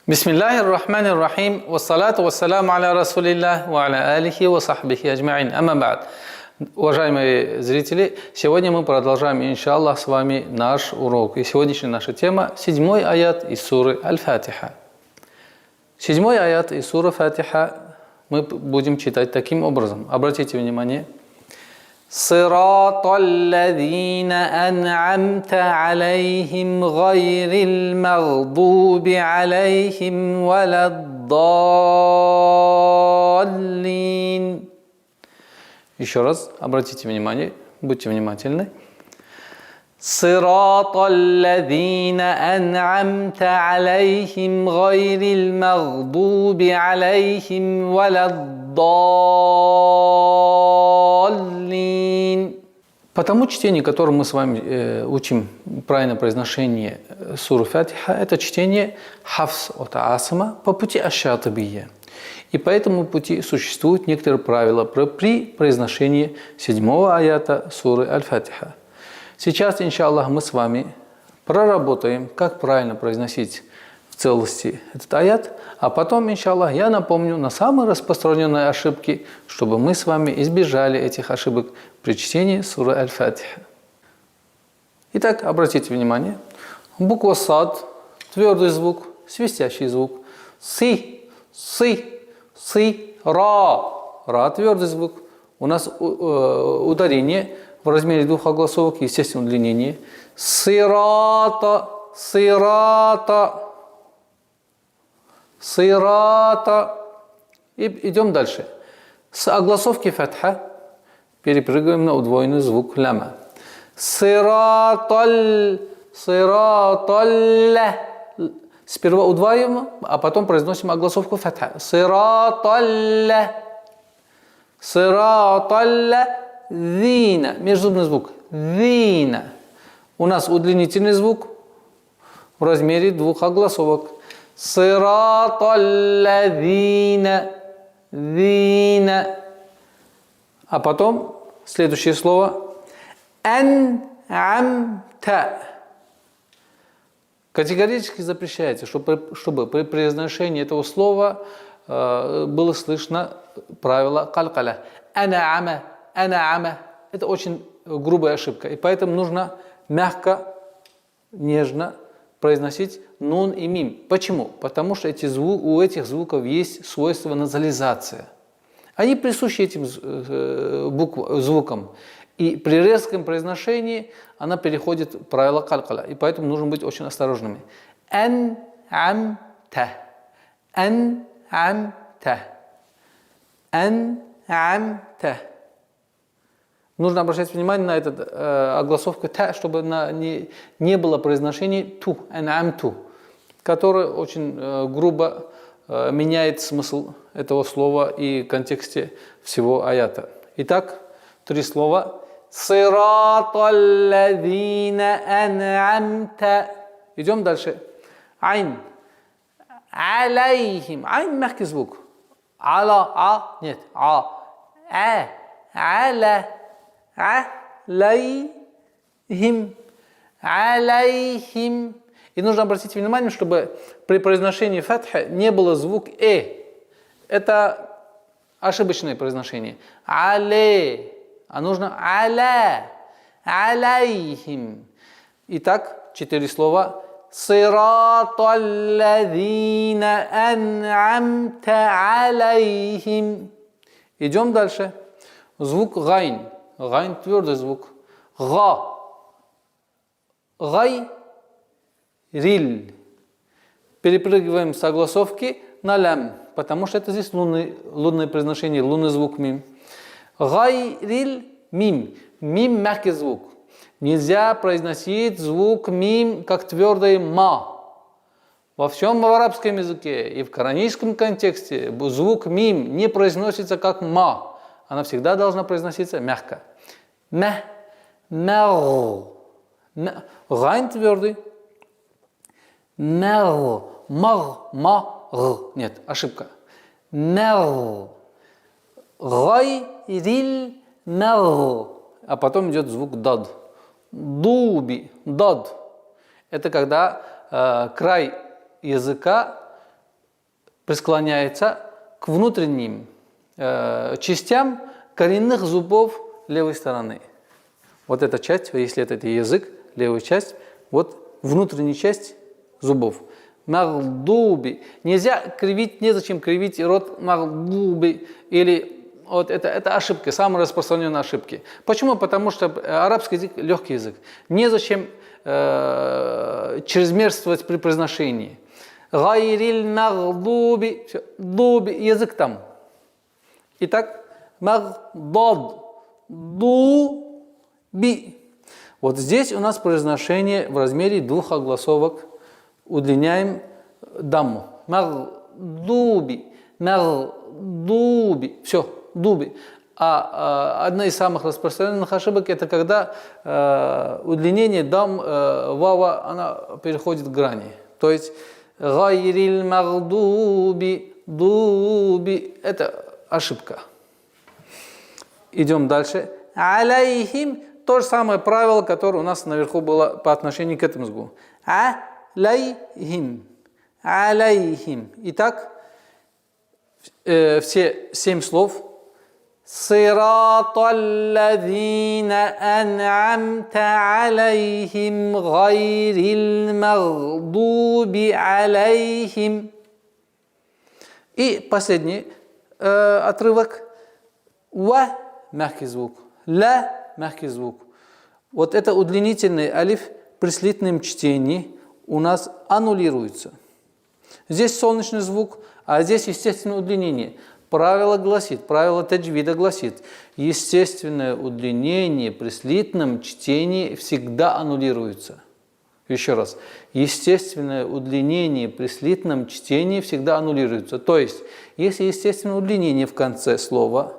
Бисмиллахи рахмани рахим, вассалату вассаламу аля расулиллах, ва аля алихи ва сахбихи аджмаин. Амма ба'д. Уважаемые зрители, сегодня мы продолжаем, иншаллах, с вами наш урок. И сегодняшняя наша тема – 7-й аят из суры Аль-Фатиха. 7-й аят из суры Фатиха мы будем читать таким образом. Обратите внимание. صراط الذين أنعمت عليهم غير المغضوب عليهم ولا الضالين. Еще раз обратите внимание, будьте внимательны. صراط الذين أنعمت عليهم غير المغضوب عليهم ولا الضالين. По тому чтению, которым мы с вами учим правильное произношение суры Фатиха, это чтение хафс от Асама по пути аш-Шатибия. И по этому пути существуют некоторые правила при произношении 7-го аята суры Аль-Фатиха. Сейчас, иншаллах, мы с вами проработаем, как правильно произносить в целости этот аят, а потом, иншаллах, я напомню на самые распространенные ошибки, чтобы мы с вами избежали этих ошибок при чтении суры Аль-Фатиха. Итак, обратите внимание, буква сад, твердый звук, свистящий звук, си, ра, твердый звук. У нас ударение в размере двух огласовок, естественно, удлинение. Сирата. И идем дальше. С огласовки фатха перепрыгиваем на удвоенный звук ляма. Сираталь. Сперва удваиваем, а потом произносим огласовку фатха. Сираталь. Зина. Межзубный звук. Зина. У нас удлинительный звук в размере двух огласовок. Сираталлазина. Зина. А потом следующее слово. Ан'амта. Категорически запрещается, чтобы при произношении этого слова было слышно правило калькаля. Ана'ама. Это очень грубая ошибка. И поэтому нужно мягко, нежно произносить нун и мим. Почему? Потому что у этих звуков есть свойство назализация. Они присущи этим звукам. И при резком произношении она переходит в правило калькаля. И поэтому нужно быть очень осторожными. Ан'амта. Нужно обращать внимание на эту огласовку та, чтобы не было произношения ту, ан'амту, которое очень грубо меняет смысл этого слова и в контексте всего аята. Итак, 3 слова. Сираталлазина ан'амта. Идем дальше. Айн. Алейхим. Айн мягкий звук. Нет. Аля. Алейхим. И нужно обратить внимание, чтобы при произношении фатха не было звук Это ошибочное произношение. Але. А нужно аля. Алейхим. Итак, 4 слова. Сираталлазина ан'амта алейхим. Идем дальше. Звук гайн. Гайн – твердый звук. Гай. Риль. Перепрыгиваем с огласовки на лям, потому что это здесь лунное произношение, лунный звук мим. Гай, риль, мим. Мим – мягкий звук. Нельзя произносить звук мим как твердый ма. Во всем арабском языке и в кораническом контексте звук мим не произносится как ма. Она всегда должна произноситься мягко. Гайн твердый. Нет, ошибка. Гайриль. А потом идет звук дад. Дуби. Дад. Это когда край языка присклоняется к внутренним частям коренных зубов левой стороны. Вот эта часть, если это язык, левая часть, вот внутренняя часть зубов. Магдуби. Нельзя кривить, незачем кривить рот магдуби. Или вот это ошибки, самые распространенные ошибки. Почему? Потому что арабский язык легкий язык. Незачем чрезмерствовать при произношении. Гайриль магдуби. Дуби. Язык там. Итак, магдад. Дуби. Вот здесь у нас произношение в размере двух огласовок. Удлиняем дамму. Магдуби. Магдуби. Все, дуби. А одна из самых распространенных ошибок это когда удлинение дам вава она переходит к грани. То есть гайриль магдуби дуби. Это ошибка. Идем дальше. Алейхим. То же самое правило, которое у нас наверху было по отношению к этому звуку. Алейхим. Алейхим. Итак, все 7 слов. Сираталлазина ан'амта алейхим гайрил магдуби алейхим. И последний отрывок. Ва мягкий звук. Ла мягкий звук. Вот это удлинительный алиф при слитном чтении у нас аннулируется. Здесь солнечный звук, а здесь естественное удлинение. Правило гласит, правило таджвида гласит, естественное удлинение при слитном чтении всегда аннулируется. Еще раз. Естественное удлинение при слитном чтении всегда аннулируется. То есть, если естественное удлинение в конце слова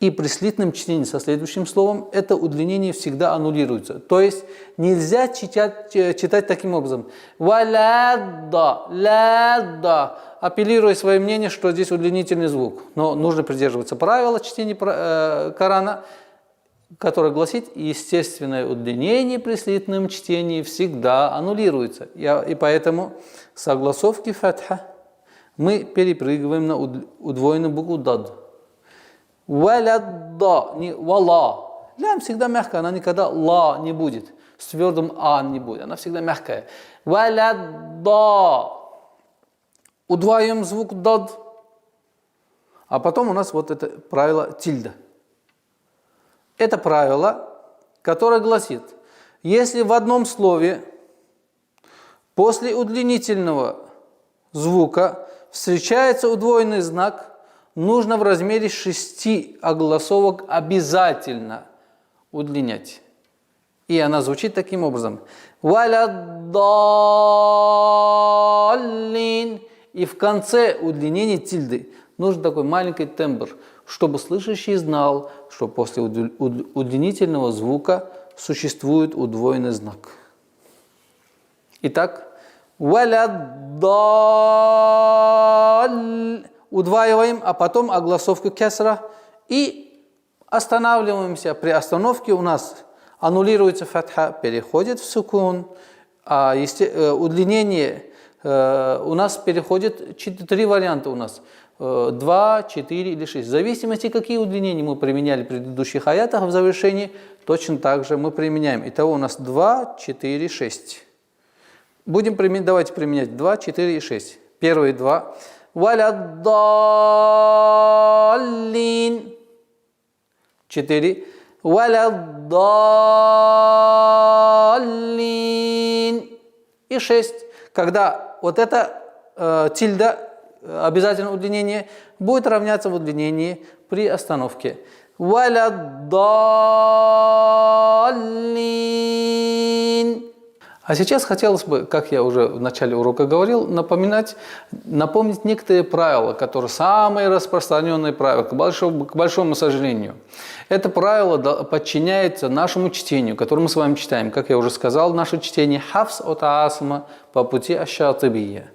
и при слитном чтении со следующим словом, это удлинение всегда аннулируется. То есть, нельзя читать таким образом. Валядда, лядда, апеллируя свое мнение, что здесь удлинительный звук. Но нужно придерживаться правила чтения Корана, которое гласит, естественное удлинение при слитном чтении всегда аннулируется. И поэтому с огласовки фатха мы перепрыгиваем на удвоенную букву дад. Валядда, не вала. Лям всегда мягкая, она никогда ла не будет. С твердым а не будет, она всегда мягкая. Валядда. Удваиваем звук дад. А потом у нас вот это правило тильда. Это правило, которое гласит, если в одном слове после удлинительного звука встречается удвоенный знак, нужно в размере 6 огласовок обязательно удлинять. И она звучит таким образом. Валяддаллин. И в конце удлинения тильды нужен такой маленький тембр, чтобы слышащий знал, что после удлинительного звука существует удвоенный знак. Итак, удваиваем, а потом огласовку кесра и останавливаемся. При остановке у нас аннулируется фатха, переходит в сукун, а удлинение у нас переходит 3 варианта у нас. 2, 4 или 6. В зависимости, какие удлинения мы применяли в предыдущих аятах в завершении, точно так же мы применяем. Итого у нас 2, 4, 6. Давайте применять 2, 4 и 6. Первые 2. Валяддаллин. 4. Валяддаллин. И 6. Когда вот это тильда, обязательно удлинение, будет равняться в удлинении при остановке. Валяддаллин. А сейчас хотелось бы, как я уже в начале урока говорил, напомнить некоторые правила, которые самые распространенные правила, к большому сожалению. Это правило подчиняется нашему чтению, которое мы с вами читаем. Как я уже сказал, наше чтение хафс от Аасма по пути аш-Шатибия,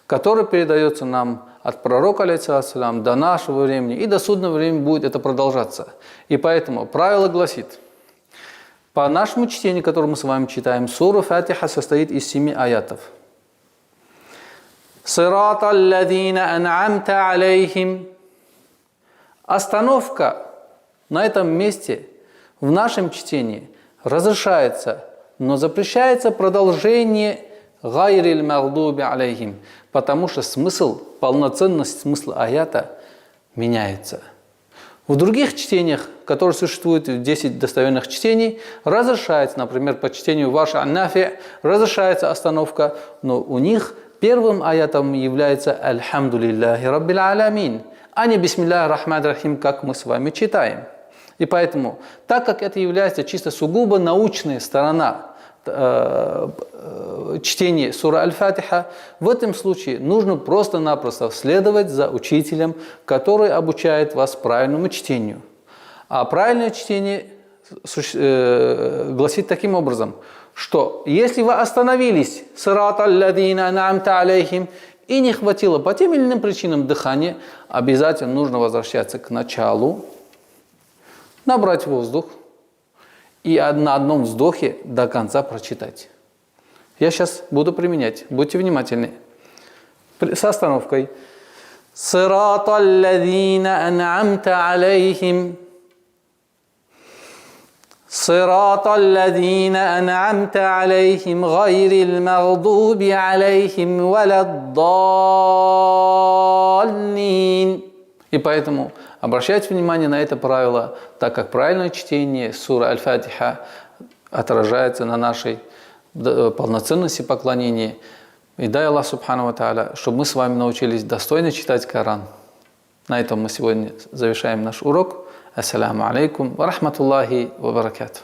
который передается нам от пророка, алейхиссалям, до нашего времени, и до судного времени будет это продолжаться. И поэтому правило гласит, по нашему чтению, которое мы с вами читаем, сура Фатиха состоит из 7 аятов. Сирата алладина ан'амта алейхим. Остановка на этом месте в нашем чтении разрешается, но запрещается продолжение гайрил магдуби алейхим, потому что смысл, полноценность смысла аята меняется. В других чтениях, которые существуют в 10 достоверных чтений, разрешается, например, по чтению ваша ан-Нафи, разрешается остановка, но у них первым аятом является «Альхамду лилляхи раббил алямин», а не «Бисмиллахи рахмани рахим», как мы с вами читаем. И поэтому, так как это является чисто сугубо научная сторона чтения сура Аль-Фатиха, в этом случае нужно просто-напросто следовать за учителем, который обучает вас правильному чтению. А правильное чтение гласит таким образом, что если вы остановились «Сирата алладина ан'амта алейхим» и не хватило по тем или иным причинам дыхания, обязательно нужно возвращаться к началу, набрать воздух и на одном вздохе до конца прочитать. Я сейчас буду применять. Будьте внимательны. С остановкой. «Сирата алладина ан'амта алейхим». صراط الذين أنعمت عليهم غير المغضوب عليهم ولا الضالين. И поэтому обращайте внимание на это правило, так как правильное чтение суры Аль-Фатиха отражается на нашей полноценности поклонения. И дай Аллах Субхану ва Тааля, чтобы мы с вами научились достойно читать Коран. На этом мы сегодня завершаем наш урок. Ассаламу алейкум ва рахматуллахи ва баракатух.